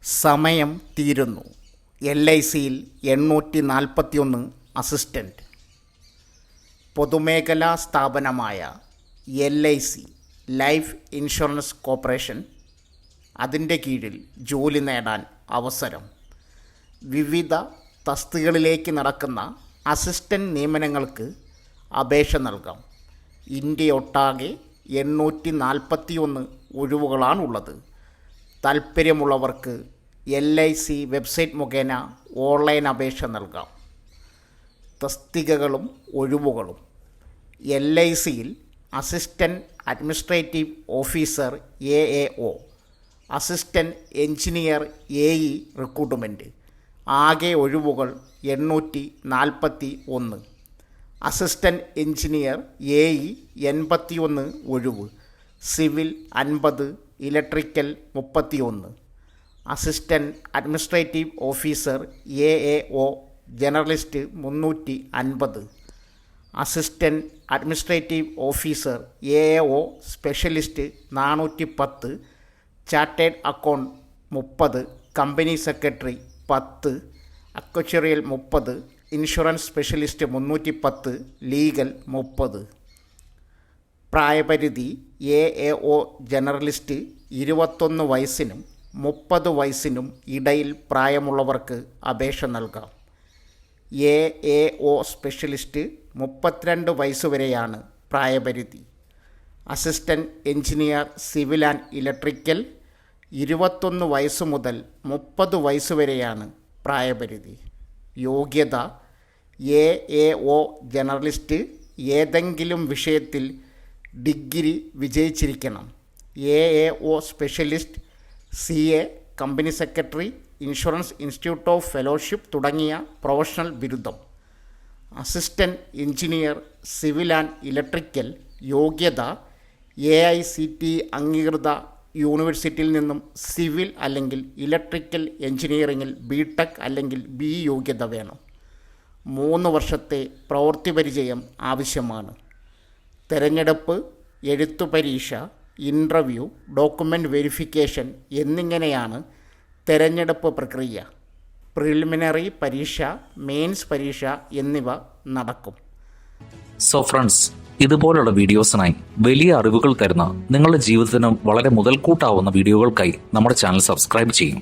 സമയം തീരുന്നു. LICയിൽ 841 അസിസ്റ്റൻ്റ്. പൊതുമേഖലാ സ്ഥാപനമായ LIC ലൈഫ് ഇൻഷുറൻസ് കോർപ്പറേഷൻ അതിൻ്റെ കീഴിൽ ജോലി നേടാൻ അവസരം. വിവിധ തസ്തികകളിലേക്ക് നടക്കുന്ന അസിസ്റ്റൻ്റ് നിയമനങ്ങൾക്ക് അപേക്ഷ നൽകാം. ഇന്ത്യയൊട്ടാകെ 841 ഒഴിവുകളാണുള്ളത്. താൽപ്പര്യമുള്ളവർക്ക് LIC വെബ്സൈറ്റ് മുഖേന ഓൺലൈൻ അപേക്ഷ നൽകാം. തസ്തികകളും ഒഴിവുകളും: LICയിൽ assistant administrative officer AAO, assistant engineer AE recruitment. ആകെ ഒഴിവുകൾ 841. അസിസ്റ്റൻ്റ് എഞ്ചിനീയർ AE 81 ഒഴിവ്. Civil 50, electrical 31. Assistant administrative officer AAO generalist 350. Assistant administrative officer AAO specialist 410. Chartered account 30. Company secretary 10. Actuarial 30. Insurance specialist 310. Legal 30. പ്രായപരിധി: AAO generalist 21 വയസ്സിനും 30 വയസ്സിനും ഇടയിൽ പ്രായമുള്ളവർക്ക് അപേക്ഷ നൽകാം. AAO specialist 32 വയസ്സുവരെയാണ് പ്രായപരിധി. Assistant engineer civil and electrical 21 വയസ്സ് മുതൽ 30 വയസ്സുവരെയാണ് പ്രായപരിധി. യോഗ്യത: AAO ജനറലിസ്റ്റ് ഏതെങ്കിലും വിഷയത്തിൽ ഡിഗ്രി വിജയിച്ചിരിക്കണം. AAO specialist CA, company secretary, insurance institute of fellowship തുടങ്ങിയ പ്രൊഫഷണൽ ബിരുദം. Assistant engineer civil and electrical യോഗ്യത: AICTE അംഗീകൃത യൂണിവേഴ്സിറ്റിയിൽ നിന്നും സിവിൽ അല്ലെങ്കിൽ ഇലക്ട്രിക്കൽ എഞ്ചിനീയറിംഗിൽ BTech അല്ലെങ്കിൽ BE യോഗ്യത വേണം. 3 വർഷത്തെ പ്രവൃത്തി പരിചയം ആവശ്യമാണ്. തെരഞ്ഞെടുപ്പ്, എഴുത്തു പരീക്ഷ, ഇൻ്റർവ്യൂ, ഡോക്യുമെൻ്റ് വെരിഫിക്കേഷൻ എന്നിങ്ങനെയാണ് തെരഞ്ഞെടുപ്പ് പ്രക്രിയ. പ്രിലിമിനറി പരീക്ഷ, മെയിൻസ് പരീക്ഷ എന്നിവ നടക്കും. സോ ഫ്രണ്ട്സ്, ഇതുപോലുള്ള വീഡിയോസിനായി വലിയ അറിവുകൾ തരുന്ന നിങ്ങളുടെ ജീവിതത്തിന് വളരെ മുതൽക്കൂട്ടാവുന്ന വീഡിയോകൾക്കായി നമ്മുടെ ചാനൽ സബ്സ്ക്രൈബ് ചെയ്യും.